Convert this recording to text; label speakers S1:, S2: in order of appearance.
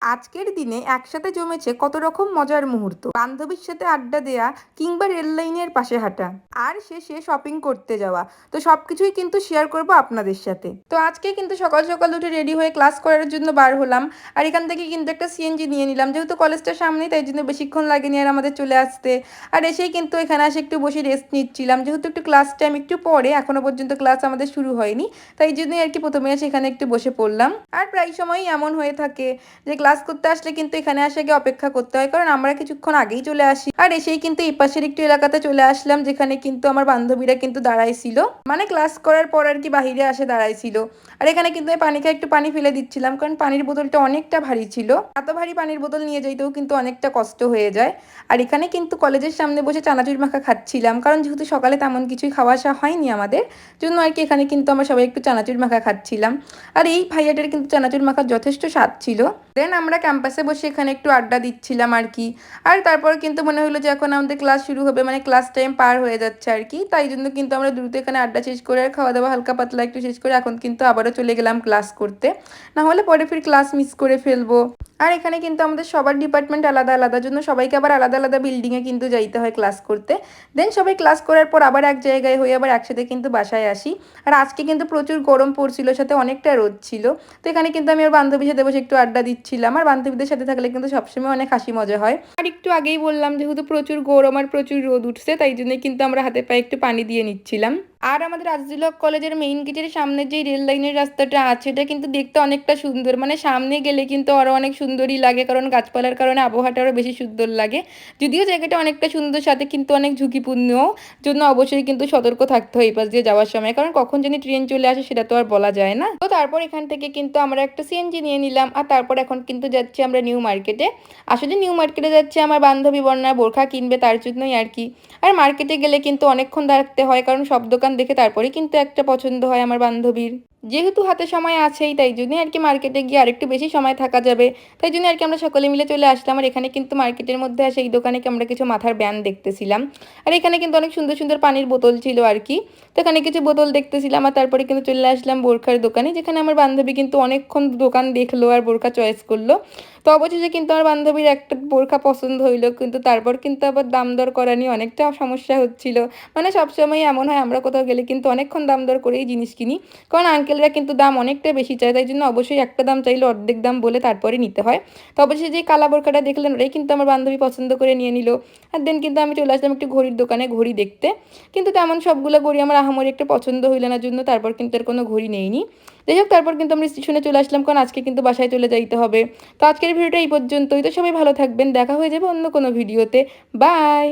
S1: আজকের দিনে একসাথে জমেছে কত রকম মজার মুহূর্ত, বান্ধবীর সাথে আড্ডা দেয়া কিংবা রেল লাইনের পাশে হাঁটা আর শেষে শপিং করতে যাওয়া। তো সবকিছুই কিন্তু শেয়ার করব আপনাদের সাথে। তো আজকে কিন্তু সকাল সকাল উঠে রেডি হয়ে ক্লাস করার জন্য বার হলাম। আর এখান থেকে কিন্তু একটা সিএনজি নিয়ে নিলাম, যেহেতু কলেজটার সামনেই তাই জন্য বেশিক্ষণ লাগেনি আর আমাদের চলে আসতে। আর এসেই কিন্তু এখানে এসে একটু বসে রেস্ট নিচ্ছিলাম, যেহেতু একটু ক্লাস টাইম একটু পরে, এখনো পর্যন্ত ক্লাস আমাদের শুরু হয়নি, তাই জন্যই আর কি প্রথমে এসে এখানে একটু বসে পড়লাম। আর প্রায় সময়ই এমন হয়ে থাকে যে ক্লাস করতে আসলে কিন্তু এখানে আসে গিয়ে অপেক্ষা করতে হয়, কারণ আমরা কিছুক্ষণ আগেই চলে আসি। আর এসেই কিন্তু এই পাশের একটু এলাকাতে চলে আসলাম, যেখানে কিন্তু আমার বান্ধবীরা কিন্তু দাঁড়াইছিল, মানে ক্লাস করার পর আর কি বাহিরে আসে দাঁড়াইছিল। আর এখানে কিন্তু আমি পানি খাই একটু পানি ফেলে দিচ্ছিলাম, কারণ পানির বোতলটা অনেকটা ভারী ছিল, এত ভারী পানির বোতল নিয়ে যাইতেও কিন্তু অনেকটা কষ্ট হয়ে যায়। আর এখানে কিন্তু কলেজের সামনে বসে চানাচুর মাখা খাচ্ছিলাম, কারণ যেহেতু সকালে তেমন কিছুই খাওয়া আসা হয়নি আমাদের জন্য আর কি। এখানে কিন্তু আমরা সবাই একটু চানাচুর মাখা খাচ্ছিলাম। আর এই ভাইয়াটার কিন্তু চানাচুর মাখার যথেষ্ট স্বাদ ছিল। দেন আমরা ক্যাম্পাসে বসে এখানে একটু আড্ডা দিচ্ছিলাম আর কি। আর তারপর কিন্তু মনে হলো যে এখন আমাদের ক্লাস শুরু হবে, মানে ক্লাস টাইম পার হয়ে যাচ্ছে আর কি। তাই জন্য কিন্তু আমরা দ্রুত এখানে আড্ডা শেষ করে আর খাওয়া দাওয়া হালকা পাতলা একটু শেষ করে এখন কিন্তু আবারও চলে গেলাম ক্লাস করতে, না হলে পরে ফির ক্লাস মিস করে ফেলবো। আর এখানে কিন্তু আমাদের সবার ডিপার্টমেন্ট আলাদা আলাদা, জন্য সবাইকে আবার আলাদা আলাদা বিল্ডিংয়ে কিন্তু যাইতে হয় ক্লাস করতে। দেন সবাই ক্লাস করার পর আবার এক জায়গায় হয়ে আবার একসাথে কিন্তু বাসায় আসি। আর আজকে কিন্তু প্রচুর গরম পড়ছিল, সাথে অনেকটা রোদ ছিল। তো এখানে কিন্তু আমি ওর বান্ধবীর সাথে বসে একটু আড্ডা দিচ্ছিলাম। আর বান্ধবীদের সাথে থাকলে কিন্তু সবসময় অনেক হাসি মজা হয়। আর একটু আগেই বললাম, যেহেতু প্রচুর গরম আর প্রচুর রোদ উঠছে, তাই জন্যই কিন্তু আমরা হাতে পায়ে একটু পানি দিয়ে নিচ্ছিলাম। আর আমাদের আজিজুল হক কলেজের মেইন গেটের সামনে যে রেল লাইনের রাস্তাটা আছে, এটা কিন্তু দেখতে অনেকটা সুন্দর, মানে সামনে গেলে কিন্তু আরও অনেক সুন্দরই লাগে, কারণ গাছপালার কারণে আবহাওয়াটা আরও বেশি সুন্দর লাগে। যদিও জায়গাটা অনেকটা সুন্দর, সাথে কিন্তু অনেক ঝুঁকিপূর্ণ, জন্য অবশ্যই কিন্তু সতর্ক থাকতে হয় এই পাশ দিয়ে যাওয়ার সময়, কারণ কখন জানি ট্রেন চলে আসে সেটা তো আর বলা যায় না। তো তারপর এখান থেকে কিন্তু আমরা একটা সিএনজি নিয়ে নিলাম। আর তারপর এখন কিন্তু যাচ্ছি আমরা নিউ মার্কেটে। আসলে নিউ মার্কেটে যাচ্ছি আমার বান্ধবী বন্যা বোরখা কিনবে, তার জন্যই আর কি। আর মার্কেটে গেলে কিন্তু অনেকক্ষণ দাঁড়াতে হয়, কারণ সব দোকান দেখে তারপরেই কিন্তু একটা পছন্দ হয় আমার বান্ধবীর। যেহেতু হাতে সময় আছেই, তাই জন্যই আর কি মার্কেটে গিয়ে আরেকটু বেশি সময় থাকা যাবে, তাই জন্য আর কি আমরা সকলে মিলে চলে আসলাম। আর এখানে কিন্তু মার্কেটের মধ্যে আসে এই দোকানে আমরা কিছু মাথার ব্যান্ড দেখতেছিলাম। আর এখানে কিন্তু অনেক সুন্দর সুন্দর পানির বোতল ছিল আর কি। তো এখানে কিছু বোতল দেখতেছিলাম। আর তারপরে কিন্তু চলে আসলাম বোরখার দোকানে, যেখানে আমার বান্ধবী কিন্তু অনেকক্ষণ দোকান দেখলো আর বোরখা চয়েস করলো। তো অবশেষে কিন্তু আমার বান্ধবীর একটা বোরখা পছন্দ হইলো, কিন্তু তারপর কিন্তু আবার দাম দর করা নিয়ে অনেকটা সমস্যা হচ্ছিল। মানে সবসময় এমন হয় আমরা কোথাও গেলে কিন্তু অনেকক্ষণ দাম দর করেই জিনিস কিনি, কারণ আঙ্কেলরা কিন্তু দাম অনেকটা বেশি চায়, তাই জন্য অবশ্যই একটা দাম চাইলে অর্ধেক দাম বলে তারপরে নিতে হয়। তো অবশ্যই যে কালা বোরখাটা দেখলেন ওটাই কিন্তু আমার বান্ধবী পছন্দ করে নিয়ে নিল। আর দেন কিন্তু আমি চলে আসলাম একটু ঘড়ির দোকানে ঘড়ি দেখতে, কিন্তু তেমন সবগুলো ঘড়ি আমার আহামরি একটা পছন্দ হইল না, জন্য তারপর কিন্তু আর কোনো ঘড়ি নেইনি। যাই হোক, তারপর কিন্তু আমরা স্টেশনে চলে আসলাম, কারণ আজকে কিন্তু বাসায় চলে যাইতে হবে। তো আজকের ভিডিওটা এই পর্যন্তই। তো সবাই ভালো থাকবেন, দেখা হয়ে যাবে অন্য কোনো ভিডিওতে। বাই।